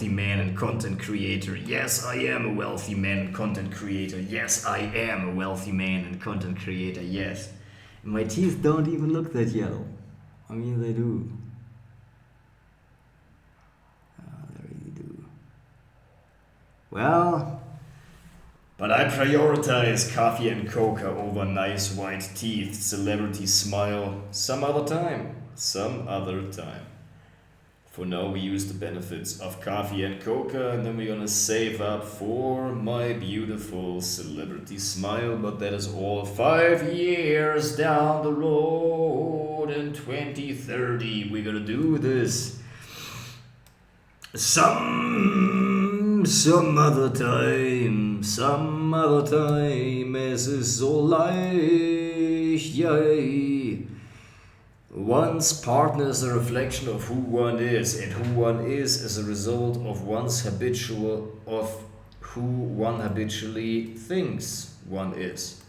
Man and content creator. Yes, I am a wealthy man and content creator. Yes, I am a wealthy man and content creator. Yes. And my teeth don't even look that yellow. I mean, they do. They really do. Well, but I prioritize coffee and coca over nice white teeth, celebrity smile, some other time. Some other time. For now, we use the benefits of coffee and coca, and then we're gonna save up for my beautiful celebrity smile. But that is all 5 years down the road. In 2030, we're gonna do this. Some other time, es ist so leicht, yay. One's partner is a reflection of who one is, and who one is a result of who one habitually thinks one is.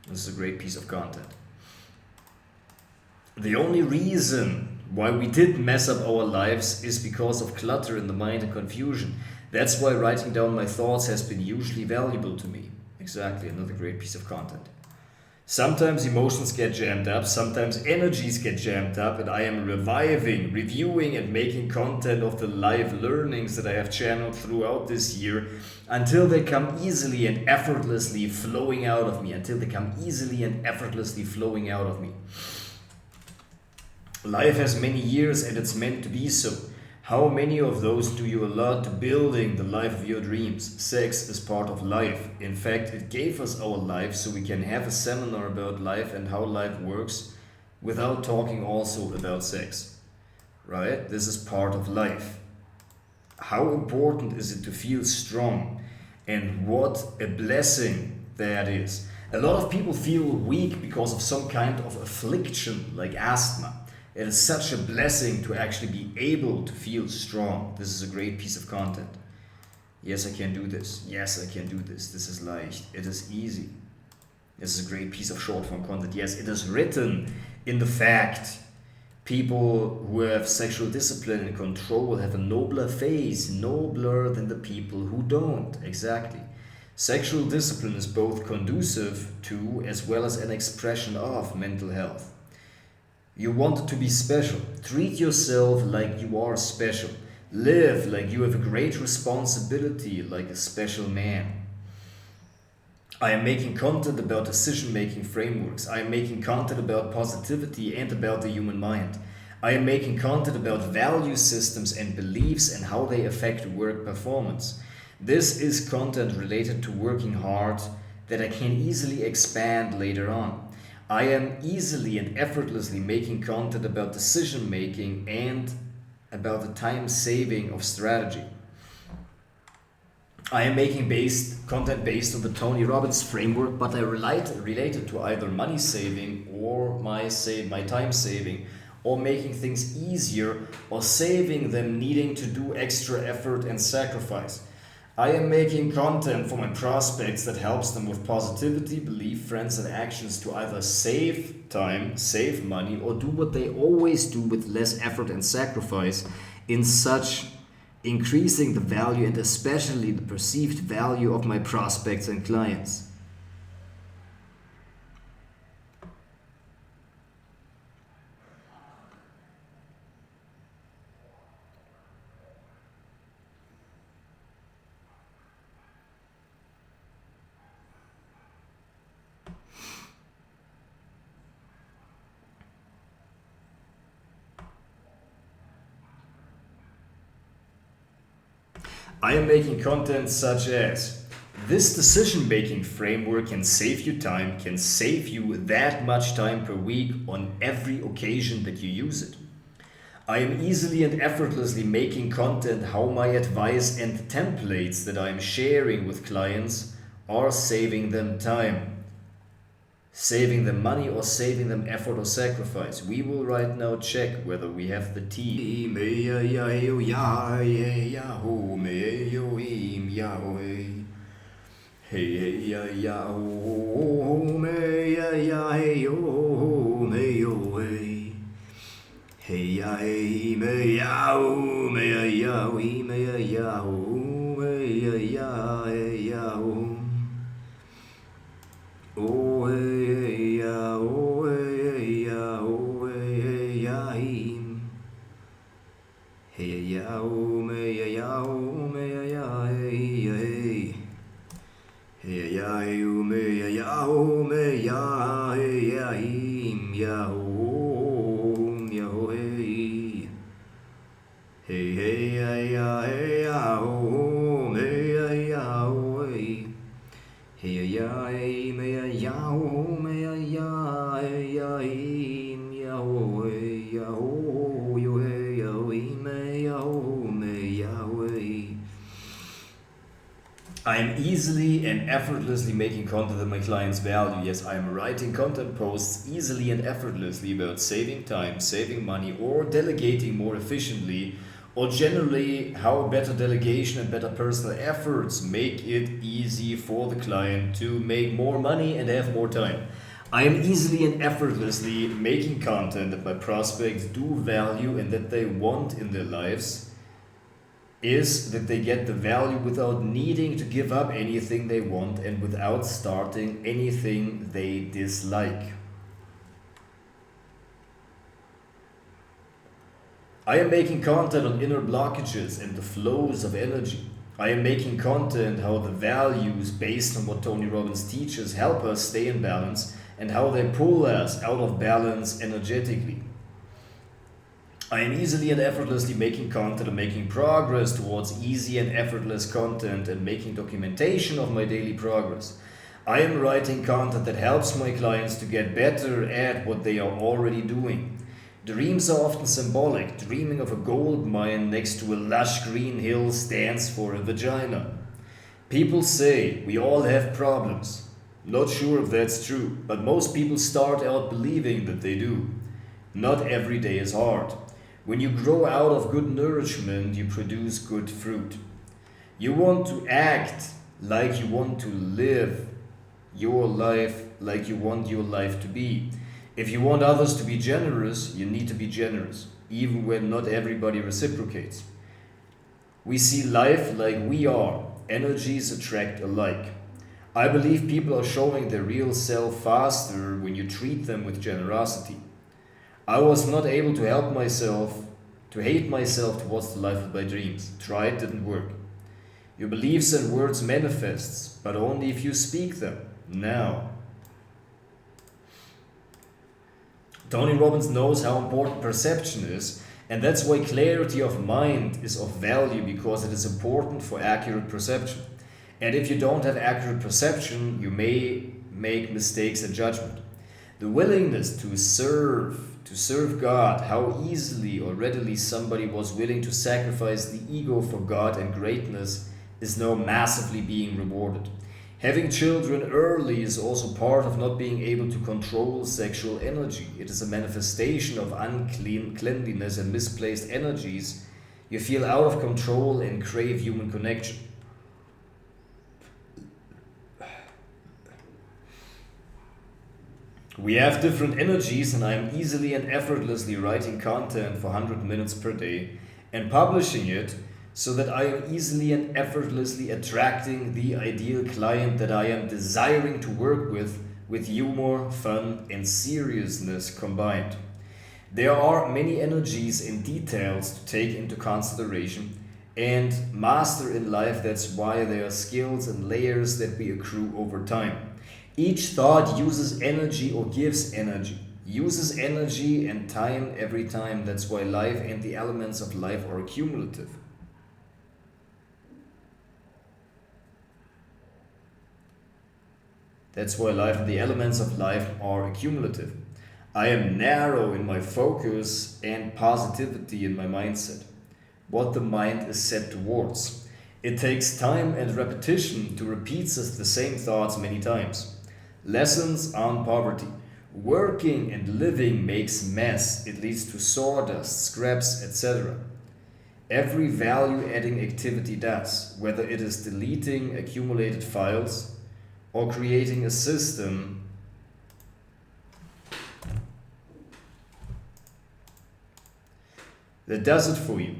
This is a great piece of content. The only reason why we did mess up our lives is because of clutter in the mind and confusion. That's why writing down my thoughts has been usually valuable to me. Exactly, another great piece of content. Sometimes emotions get jammed up, sometimes energies get jammed up, and I am reviewing, and making content of the live learnings that I have channeled throughout this year until they come easily and effortlessly flowing out of me. Life has many years and it's meant to be so. How many of those do you allot to building the life of your dreams? Sex is part of life. In fact, it gave us our life so we can have a seminar about life and how life works without talking also about sex. Right? This is part of life. How important is it to feel strong? And what a blessing that is. A lot of people feel weak because of some kind of affliction like asthma. It is such a blessing to actually be able to feel strong. This is a great piece of content. Yes, I can do this. Yes, I can do this. This is leicht. It is easy. This is a great piece of short form content. Yes, it is written in the fact. People who have sexual discipline and control have a nobler face, nobler than the people who don't. Exactly. Sexual discipline is both conducive to as well as an expression of mental health. You want to be special. Treat yourself like you are special. Live like you have a great responsibility, like a special man. I am making content about decision-making frameworks. I am making content about positivity and about the human mind. I am making content about value systems and beliefs and how they affect work performance. This is content related to working hard that I can easily expand later on. I am easily and effortlessly making content about decision making and about the time saving of strategy. I am making content based on the Tony Robbins framework, but I relate it to either money saving or my time saving, or making things easier, or saving them needing to do extra effort and sacrifice. I am making content for my prospects that helps them with positivity, belief, friends, and actions to either save time, save money, or do what they always do with less effort and sacrifice, in such increasing the value and especially the perceived value of my prospects and clients. I am making content such as, this decision-making framework can save you time, can save you that much time per week on every occasion that you use it. I am easily and effortlessly making content how my advice and templates that I am sharing with clients are saving them time, saving them money, or saving them effort or sacrifice. We will right now check whether we have the T. Hey ya hey me ya oh me ya ya we me ya Oh, hey, yeah, oh, hey, yeah, oh, hey, yeah, hey, yeah, oh, hey, yeah, oh, hey, yeah, hey, hey, yeah, oh, hey, yeah, oh, hey, yeah, hey, yeah, yeah, oh, yeah, oh, hey, hey, yeah, hey, yeah, oh, hey, yeah, oh, hey. Hey ya me ya ho me ya ya ho ya ho yo hey ya me ya ho me ya ho. I am easily and effortlessly making content that my clients value. Yes, I am writing content posts easily and effortlessly about saving time, saving money, or delegating more efficiently, or generally how better delegation and better personal efforts make it easy for the client to make more money and have more time. I am easily and effortlessly making content that my prospects do value and that they want in their lives is that they get the value without needing to give up anything they want and without starting anything they dislike. I am making content on inner blockages and the flows of energy. I am making content how the values based on what Tony Robbins teaches help us stay in balance and how they pull us out of balance energetically. I am easily and effortlessly making content and making progress towards easy and effortless content and making documentation of my daily progress. I am writing content that helps my clients to get better at what they are already doing. Dreams are often symbolic. Dreaming of a gold mine next to a lush green hill stands for a vagina. People say we all have problems. Not sure if that's true, but most people start out believing that they do. Not every day is hard. When you grow out of good nourishment, you produce good fruit. You want to act like you want to live your life like you want your life to be. If you want others to be generous, you need to be generous, even when not everybody reciprocates. We see life like we are. Energies attract alike. I believe people are showing their real self faster when you treat them with generosity. I was not able to help myself, to hate myself towards the life of my dreams. Tried, didn't work. Your beliefs and words manifests, but only if you speak them. Now. Tony Robbins knows how important perception is, and that's why clarity of mind is of value because it is important for accurate perception. And if you don't have accurate perception, you may make mistakes in judgment. The willingness to serve God, how easily or readily somebody was willing to sacrifice the ego for God and greatness is now massively being rewarded. Having children early is also part of not being able to control sexual energy. It is a manifestation of uncleanliness and misplaced energies. You feel out of control and crave human connection. We have different energies, and I am easily and effortlessly writing content for 100 minutes per day and publishing it so that I am easily and effortlessly attracting the ideal client that I am desiring to work with humor, fun, and seriousness combined. There are many energies and details to take into consideration and master in life. That's why there are skills and layers that we accrue over time. Each thought uses energy or gives energy, uses energy and time every time. That's why life and the elements of life are cumulative. That's why life and the elements of life are accumulative. I am narrow in my focus and positivity in my mindset. What the mind is set towards. It takes time and repetition to repeat the same thoughts many times. Lessons on poverty. Working and living makes mess. It leads to sawdust, scraps, etc. Every value-adding activity does, whether it is deleting accumulated files or creating a system that does it for you.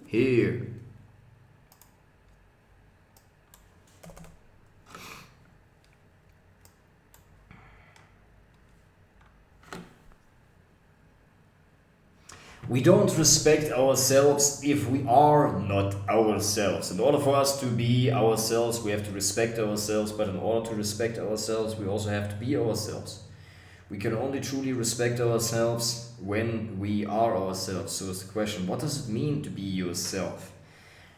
here. We don't respect ourselves if we are not ourselves. In order for us to be ourselves, we have to respect ourselves, but in order to respect ourselves, we also have to be ourselves. We can only truly respect ourselves when we are ourselves. So it's the question, what does it mean to be yourself?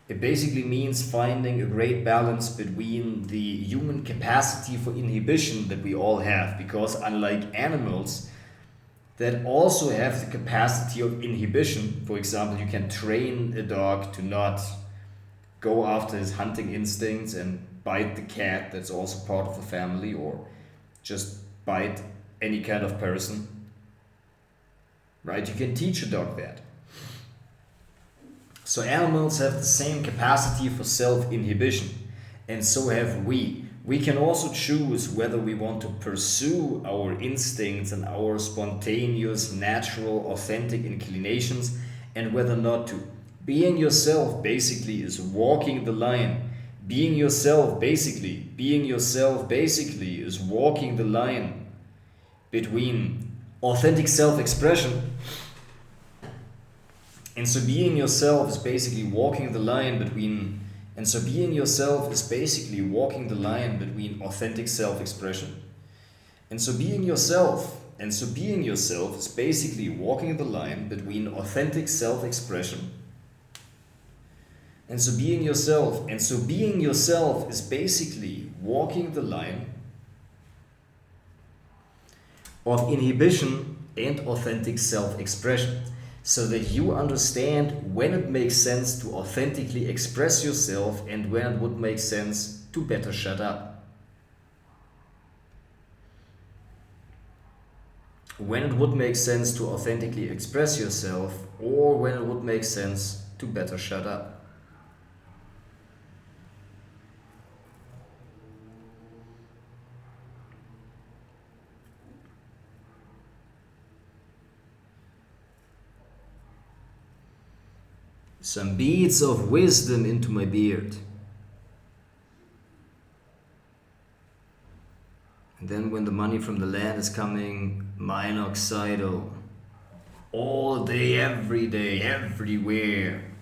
It basically means finding a great balance between the human capacity for inhibition that we all have, because unlike animals that also have the capacity of inhibition, for example, you can train a dog to not go after his hunting instincts and bite the cat that's also part of the family, or just bite any kind of person, right? You can teach a dog that. So animals have the same capacity for self-inhibition, and so have we. We can also choose whether we want to pursue our instincts and our spontaneous, natural, authentic inclinations, and whether not to. Being yourself basically is walking the line. Being yourself basically is walking the line between authentic self-expression, and so being yourself is basically walking the line between authentic self-expression. And so being yourself is basically walking the line between authentic self-expression. And so being yourself is basically walking the line of inhibition and authentic self-expression, so that you understand when it makes sense to authentically express yourself and when it would make sense to better shut up. When it would make sense to authentically express yourself, or when it would make sense to better shut up. Some beads of wisdom into my beard. And then when the money from the land is coming, minoxidil. All day, every day, everywhere.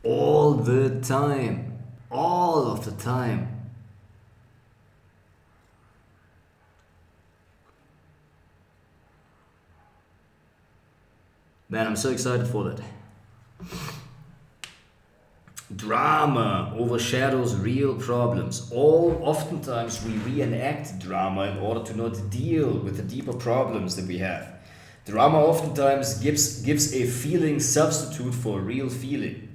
All the time. All of the time. Man, I'm so excited for that. Drama overshadows real problems. Oftentimes we reenact drama in order to not deal with the deeper problems that we have. Drama oftentimes gives a feeling substitute for a real feeling.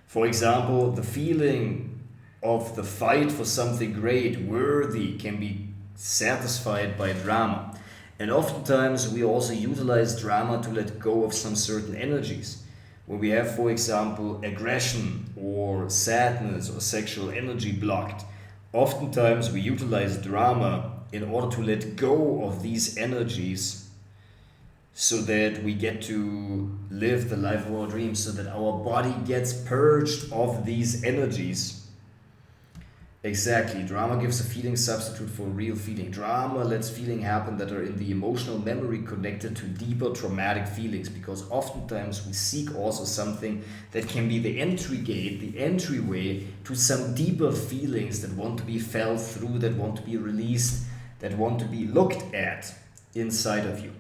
For example, the feeling of the fight for something great, worthy, can be satisfied by drama. And oftentimes we also utilize drama to let go of some certain energies. When we have, for example, aggression or sadness or sexual energy blocked, oftentimes we utilize drama in order to let go of these energies so that we get to live the life of our dreams, so that our body gets purged of these energies. Exactly, drama gives a feeling substitute for a real feeling. Drama lets feelings happen that are in the emotional memory connected to deeper traumatic feelings, because oftentimes we seek also something that can be the entry gate, the entryway to some deeper feelings that want to be felt through, that want to be released, that want to be looked at inside of you.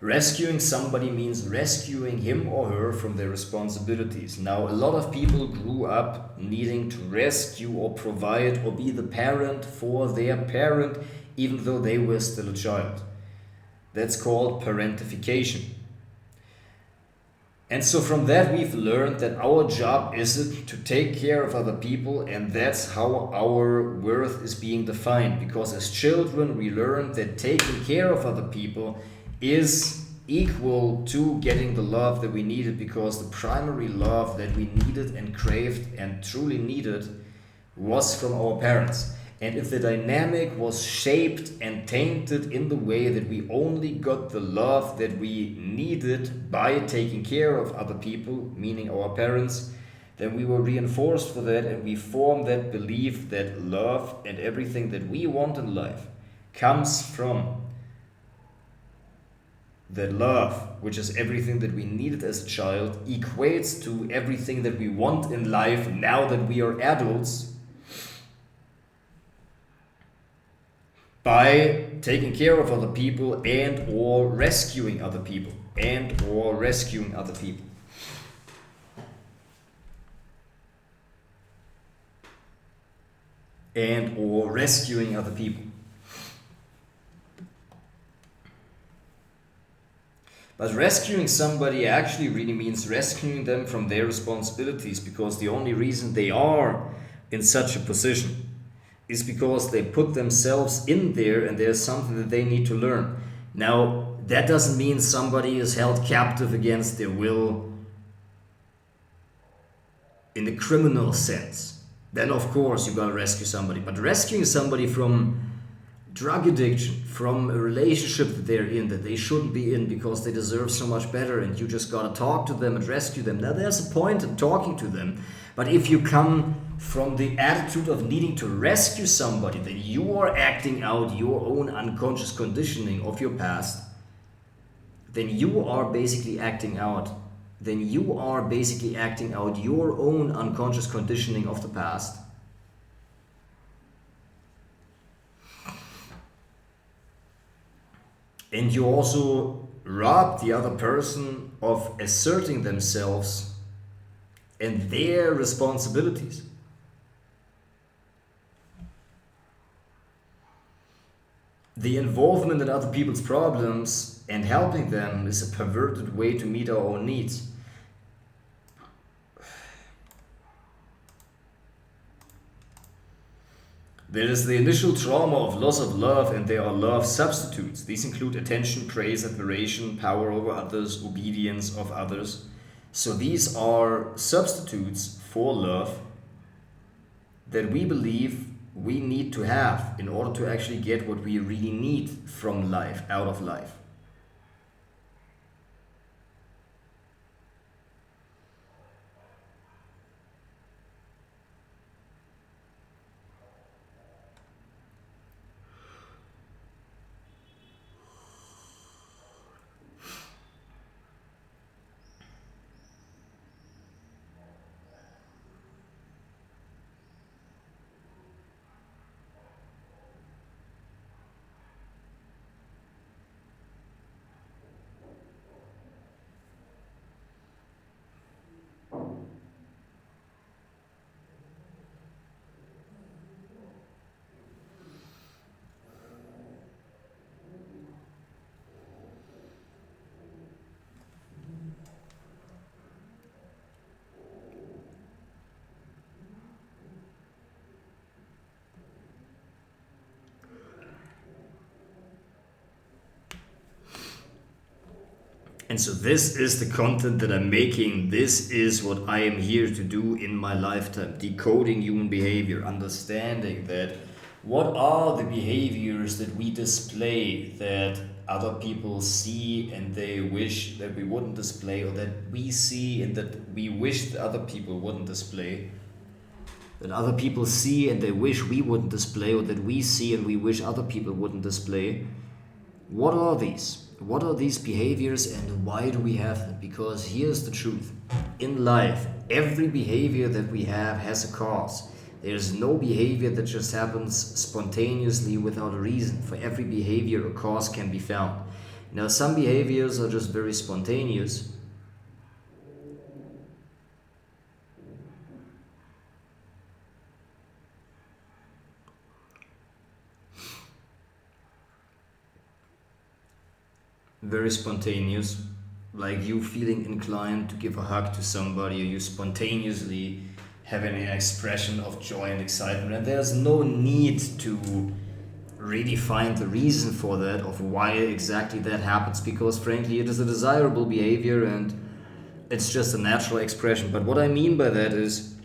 Rescuing somebody means rescuing him or her from their responsibilities. Now, a lot of people grew up needing to rescue or provide or be the parent for their parent, even though they were still a child. That's called parentification. And so from that we've learned that our job is to take care of other people, and that's how our worth is being defined. Because as children we learned that taking care of other people is equal to getting the love that we needed, because the primary love that we needed and craved and truly needed was from our parents. And if the dynamic was shaped and tainted in the way that we only got the love that we needed by taking care of other people, meaning our parents, then we were reinforced for that, and we form that belief that love and everything that we want in life comes from that love, which is everything that we needed as a child, equates to everything that we want in life now that we are adults, by taking care of other people and or rescuing other people and or rescuing other people. And or rescuing other people. But rescuing somebody actually really means rescuing them from their responsibilities, because the only reason they are in such a position is because they put themselves in there and there's something that they need to learn. Now, that doesn't mean somebody is held captive against their will in the criminal sense. Then of course you gotta rescue somebody. But rescuing somebody from drug addiction, from a relationship that they're in that they shouldn't be in because they deserve so much better, and you just gotta talk to them and rescue them. Now there's a point in talking to them, but if you come from the attitude of needing to rescue somebody, then you are acting out your own unconscious conditioning of your past, then you are basically acting out your own unconscious conditioning of the past. And you also rob the other person of asserting themselves and their responsibilities. The involvement in other people's problems and helping them is a perverted way to meet our own needs. There is the initial trauma of loss of love, and there are love substitutes. These include attention, praise, admiration, power over others, obedience of others. So these are substitutes for love that we believe we need to have in order to actually get what we really need from life, out of life. And so this is the content that I'm making. This is what I am here to do in my lifetime. Decoding human behavior, understanding that what are the behaviors that we display that other people see and they wish that we wouldn't display, or that we see and that we wish that other people wouldn't display. That other people see and they wish we wouldn't display, or that we see and we wish other people wouldn't display. What are these? What are these behaviors and why do we have them? Because here's the truth. In life, every behavior that we have has a cause. There's no behavior that just happens spontaneously without a reason. For every behavior, a cause can be found. Now, some behaviors are just very spontaneous. Very spontaneous, like you feeling inclined to give a hug to somebody, or you spontaneously having an expression of joy and excitement, and there's no need to really find the reason for that, of why exactly that happens, because frankly it is a desirable behavior and it's just a natural expression. But what I mean by that is,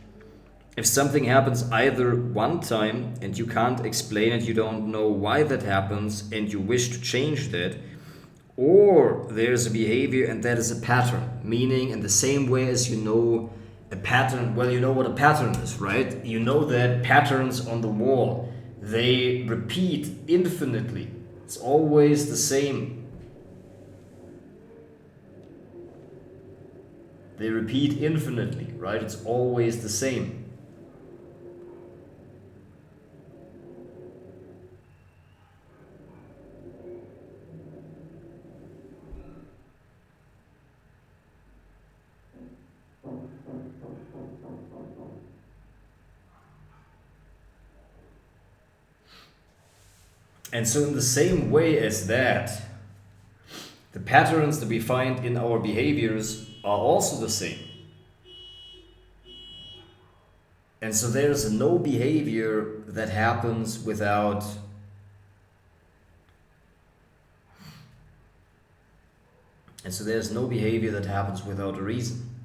If something happens either one time and you can't explain it, you don't know why that happens, and you wish to change that, or there's a behavior and that is a pattern, meaning in the same way as you know a pattern, well, you know what a pattern is, right? You know that patterns on the wall, they repeat infinitely. It's always the same. They repeat infinitely, right? It's always the same. And so, in the same way as that, the patterns that we find in our behaviors are also the same. And so, there's no behavior that happens without And so there's no behavior that happens without a reason.